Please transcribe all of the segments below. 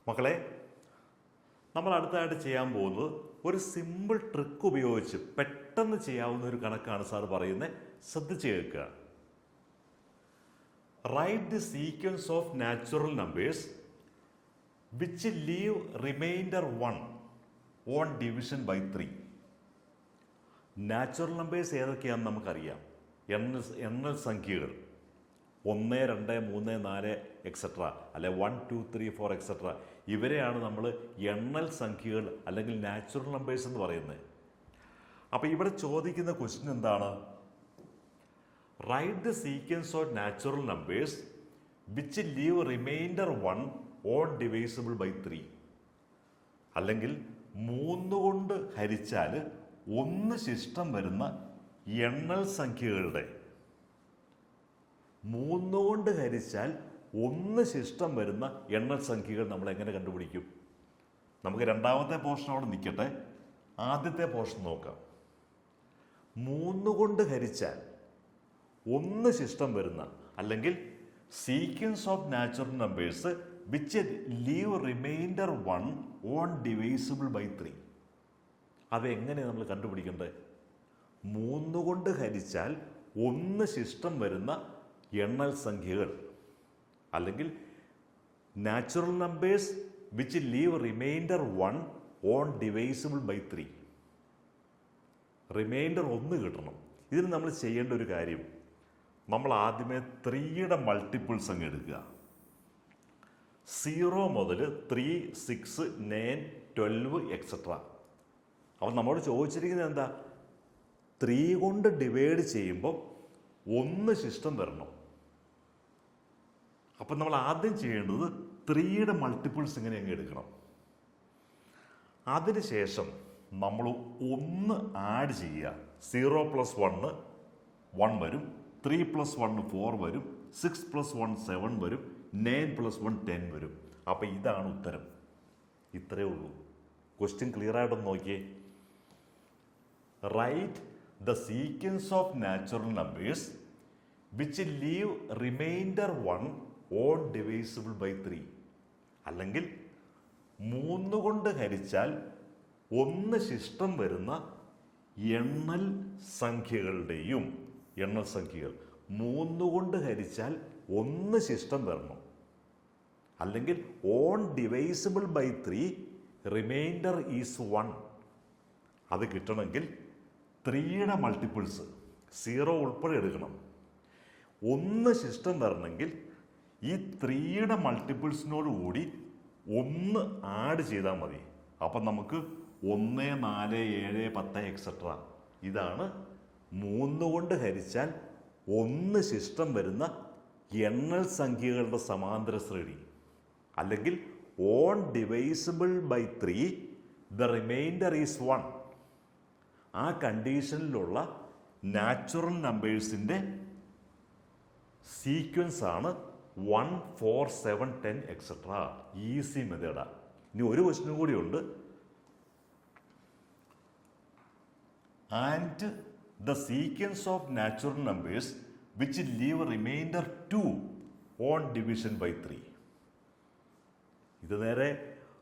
മക്കളെ, നമ്മൾ അടുത്തായിട്ട് ചെയ്യാൻ പോകുന്നത് ഒരു സിമ്പിൾ ട്രിക്ക് ഉപയോഗിച്ച് പെട്ടെന്ന് ചെയ്യാവുന്ന ഒരു കണക്കാണ് സാർ പറയുന്നത്. ശ്രദ്ധിച്ച് കേൾക്കുക. Write the sequence of natural numbers which leave remainder 1 on division by 3. Natural numbers ഏതൊക്കെയാണെന്ന് നമുക്കറിയാം. എണ്ണൽ സംഖ്യകൾ 1, 2, 3, 4 എക്സെട്ര, അല്ലെ 1, 2, 3, 4 എക്സെട്ര, ഇവരെയാണ് നമ്മൾ എണ്ണൽ സംഖ്യകൾ അല്ലെങ്കിൽ നാച്ചുറൽ നമ്പേഴ്സ് എന്ന് പറയുന്നത്. അപ്പോൾ ഇവിടെ ചോദിക്കുന്ന ക്വസ്റ്റ്യൻ എന്താണ്? Write the sequence of natural numbers which leave remainder 1 on divisible by 3. അല്ലെങ്കിൽ 3 കൊണ്ട് ഹരിച്ചാൽ 1 ശിഷ്ടം വരുന്ന എണ്ണൽ സംഖ്യകളുടെ 3 കൊണ്ട് ഹരിച്ചാൽ 1 ശിഷ്ടം വരുന്ന എണ്ണൽ സംഖ്യകൾ നമ്മൾ എങ്ങനെ കണ്ടുപിടിക്കും? നമുക്ക് രണ്ടാമത്തെ പോർഷൻ അവിടെ നിൽക്കട്ടെ, ആദ്യത്തെ പോർഷൻ നോക്കാം. 3 കൊണ്ട് ഹരിച്ചാൽ 1 ശിഷ്ടം വരുന്ന അല്ലെങ്കിൽ sequence of natural numbers which leave remainder 1 on divisible by 3. അതെങ്ങനെയാണ് നമ്മൾ കണ്ടുപിടിക്കേണ്ടത്? 3 കൊണ്ട് ഹരിച്ചാൽ 1 ശിഷ്ടം വരുന്ന എണ്ണൽ സംഖ്യകൾ അല്ലെങ്കിൽ natural numbers which leave remainder 1 on divisible by 3. Remainder 1 കിട്ടണം. ഇതിന് നമ്മൾ ചെയ്യേണ്ട ഒരു കാര്യം, നമ്മൾ ആദ്യമേ 3യുടെ മൾട്ടിപ്പിൾസ് അങ്ങ് എടുക്കുക. 0 മുതൽ 3, 6, 9, 12 എക്സെട്ര. അപ്പം നമ്മോട് ചോദിച്ചിരിക്കുന്നത് എന്താ? 3 കൊണ്ട് ഡിവൈഡ് ചെയ്യുമ്പോൾ 1 ശിഷ്ടം വരണം. അപ്പം നമ്മൾ ആദ്യം ചെയ്യേണ്ടത് 3യുടെ മൾട്ടിപ്പിൾസ് ഇങ്ങനെ അങ്ങ് എടുക്കണം. അതിനുശേഷം നമ്മൾ 1 ആഡ് ചെയ്യുക. 0 + 1 1 വരും, 3 + 1 4 വരും, 6 + 1 7 വരും, 9 + 1 10 വരും. അപ്പം ഇതാണ് ഉത്തരം. ഇത്രയേ ഉള്ളൂ. ക്വസ്റ്റ്യൻ ക്ലിയർ ആയിട്ടൊന്ന് നോക്കിയേ. Write the sequence of natural numbers which leave remainder 1 on divisible by 3. അല്ലെങ്കിൽ 3 കൊണ്ട് ഹരിച്ചാൽ 1 ശിഷ്ടം വരുന്ന എണ്ണൽ സംഖ്യകളുടെയും എണ്ണൽ സംഖ്യകൾ 3 കൊണ്ട് ഹരിച്ചാൽ 1 ശിഷ്ടം വരണം. അല്ലെങ്കിൽ on divisible by 3 reminder is 1. അത് കിട്ടണമെങ്കിൽ 3യുടെ മൾട്ടിപ്പിൾസ് 0 ഉൾപ്പെടെ എടുക്കണം. 1 ശിഷ്ടം വരണമെങ്കിൽ ഈ 3യുടെ മൾട്ടിപ്പിൾസിനോട് കൂടി 1 ആഡ് ചെയ്താൽ മതി. അപ്പം നമുക്ക് 1, 4, 7, 10 എക്സെട്ര. ഇതാണ് 3 കൊണ്ട് ഹരിച്ചാൽ 1 ശിഷ്ടം വരുന്ന എണ്ണൽ സംഖ്യകളുടെ സമാന്തര ശ്രേണി. അല്ലെങ്കിൽ on divisible by 3 the remainder is 1. ആ കണ്ടീഷനിലുള്ള നാച്ചുറൽ നമ്പേഴ്സിൻ്റെ സീക്വൻസ് ആണ് 1, 4, 7, 10 എക്സെട്ര. ഈസി മെത്തേഡാണ്. ഇനി ഒരു ക്വസ്റ്റ്യൻ കൂടിയുണ്ട്. And the sequence of natural numbers which leave remainder 2 on division by 3. ഇത് നേരെ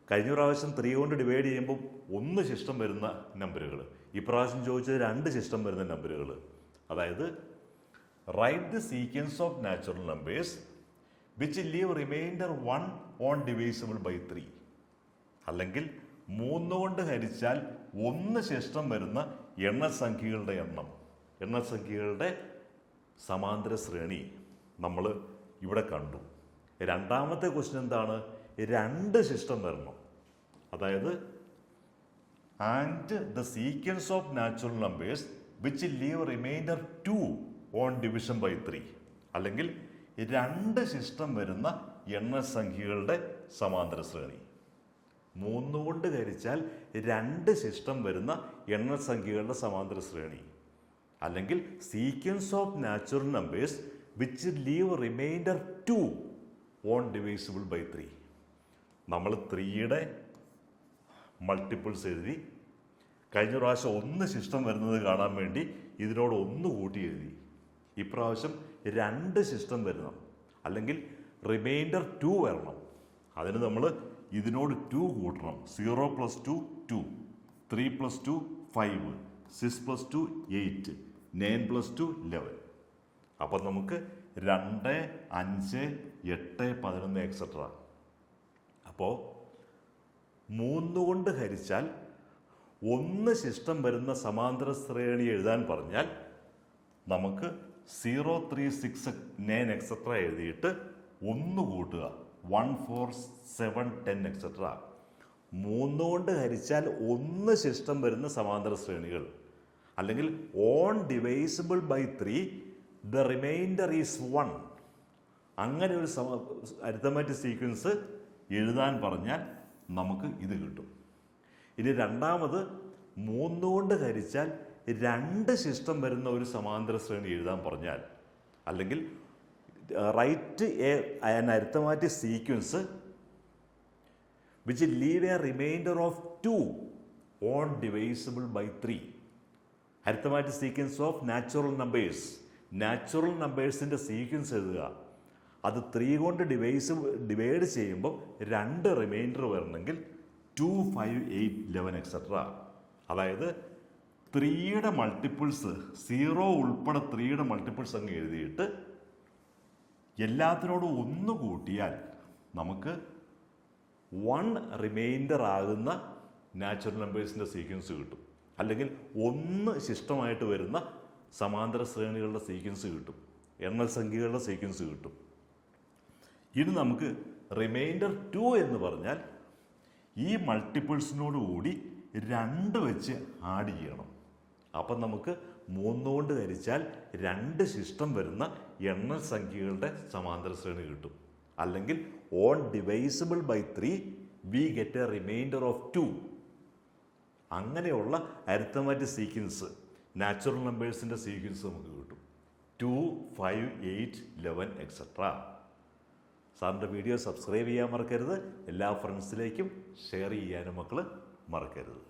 കഴിഞ്ഞ പ്രാവശ്യം 3 കൊണ്ട് ഡിവൈഡ് ചെയ്യുമ്പോൾ 1 ശിഷ്ടം വരുന്ന നമ്പറുകൾ, ഇപ്രാവശ്യം ചോദിച്ചത് 2 ശിഷ്ടം വരുന്ന നമ്പറുകൾ. അതായത് write the sequence of natural numbers which leave remainder 1 on divisible by 3. അല്ലെങ്കിൽ 3 കൊണ്ട് ഹരിച്ചാൽ 1 ശിഷ്ടം വരുന്ന എണ്ണൽ സംഖ്യകളുടെ എണ്ണം, എണ്ണൽ സംഖ്യകളുടെ സമാന്തര ശ്രേണി നമ്മൾ ഇവിടെ കണ്ടു. രണ്ടാമത്തെ ക്വസ്റ്റ്യൻ എന്താണ്? 2 ശിഷ്ടം വരണം. അതായത് and the sequence of natural numbers which leave remainder 2 on division by 3. അല്ലെങ്കിൽ 2 ശിഷ്ടം വരുന്ന എണ്ണൽ സംഖ്യകളുടെ സമാന്തര ശ്രേണി. 3 കൊണ്ട് ഹരിച്ചാൽ 2 ശിഷ്ടം വരുന്ന എണ്ണൽ സംഖ്യകളുടെ സമാന്തര ശ്രേണി. അല്ലെങ്കിൽ sequence of natural numbers which leave remainder 2 on divisible by 3. നമ്മൾ 3യുടെ മൾട്ടിപ്പിൾസ് എഴുതി. കഴിഞ്ഞ പ്രാവശ്യം 1 ശിഷ്ടം വരുന്നത് കാണാൻ വേണ്ടി ഇതിനോട് 1 കൂട്ടി എഴുതി. ഇപ്രാവശ്യം 2 ശിഷ്ടം വരണം. അല്ലെങ്കിൽ റിമൈൻഡർ 2 വരണം. അതിന് നമ്മൾ ഇതിനോട് 2 കൂട്ടണം. 0 + 2 2, 3 + 2 5, 6 + 2 8, 9 + 2 11. അപ്പം നമുക്ക് 2, 5, 8, 11 എക്സെട്ര. അപ്പോൾ 3 കൊണ്ട് ഹരിച്ചാൽ 1 ശിഷ്ടം വരുന്ന സമാന്തര ശ്രേണി എഴുതാൻ പറഞ്ഞാൽ നമുക്ക് 0, 3, 6, 9 എക്സെട്ര എഴുതിയിട്ട് 1 കൂട്ടുക. 1, 4, 7, 10 എക്സെട്ര. 3 കൊണ്ട് ഹരിച്ചാൽ 1 ശിഷ്ടം വരുന്ന സമാന്തര ശ്രേണികൾ, അല്ലെങ്കിൽ on divisible by 3 the remainder is 1. അങ്ങനെ ഒരു അരിത്തമാറ്റിക് സീക്വൻസ് എഴുതാൻ പറഞ്ഞാൽ നമുക്ക് ഇത് കിട്ടും. ഇനി രണ്ടാമത് 3 കൊണ്ട് ഹരിച്ചാൽ 2 ശിഷ്ടം വരുന്ന ഒരു സമാന്തര ശ്രേണി എഴുതാൻ പറഞ്ഞാൽ, അല്ലെങ്കിൽ write an arithmetic sequence which leave a remainder of 2 on divisible by 3. Arithmetic sequence of natural numbers. Natural നമ്പേഴ്സിൻ്റെ സീക്വൻസ് എഴുതുക. അത് 3 കൊണ്ട് ഡിവൈഡ് ചെയ്യുമ്പോൾ 2 റിമൈൻഡർ വരണമെങ്കിൽ 2, 5, 8, 11 എക്സെട്ര. അതായത് 3യുടെ മൾട്ടിപ്പിൾസ് 0 ഉൾപ്പെടെ 3യുടെ മൾട്ടിപ്പിൾസ് അങ്ങ് എഴുതിയിട്ട് എല്ലാത്തിനോടും 1 കൂട്ടിയാൽ നമുക്ക് 1 റിമൈൻഡർ ആകുന്ന നാച്ചുറൽ നമ്പേഴ്സിൻ്റെ സീക്വൻസ് കിട്ടും. അല്ലെങ്കിൽ 1 ശിഷ്ടമായിട്ട് വരുന്ന സമാന്തര ശ്രേണികളുടെ സീക്വൻസ് കിട്ടും. എണ്ണൽ സംഖ്യകളുടെ സീക്വൻസ് കിട്ടും. ഇനി നമുക്ക് റിമൈൻഡർ 2 എന്ന് പറഞ്ഞാൽ ഈ മൾട്ടിപ്പിൾസിനോട് കൂടി 2 വെച്ച് ആഡ് ചെയ്യണം. അപ്പം നമുക്ക് 3 കൊണ്ട് ഹരിച്ചാൽ 2 ശിഷ്ടം വരുന്ന എണ്ണൽ സംഖ്യകളുടെ സമാന്തര ശ്രേണി കിട്ടും. അല്ലെങ്കിൽ on divisible by 3 we get a remainder of 2. അങ്ങനെയുള്ള അരിത്തമാറ്റിക് സീക്വൻസ്, നാച്ചുറൽ നമ്പേഴ്സിൻ്റെ സീക്വൻസ് നമുക്ക് കിട്ടും. 2, 5, 8, 11 എക്സെട്ര. സാറിൻ്റെ വീഡിയോ സബ്സ്ക്രൈബ് ചെയ്യാൻ മറക്കരുത്. എല്ലാ ഫ്രണ്ട്സിലേക്കും ഷെയർ ചെയ്യാനും മക്കൾ മറക്കരുത്.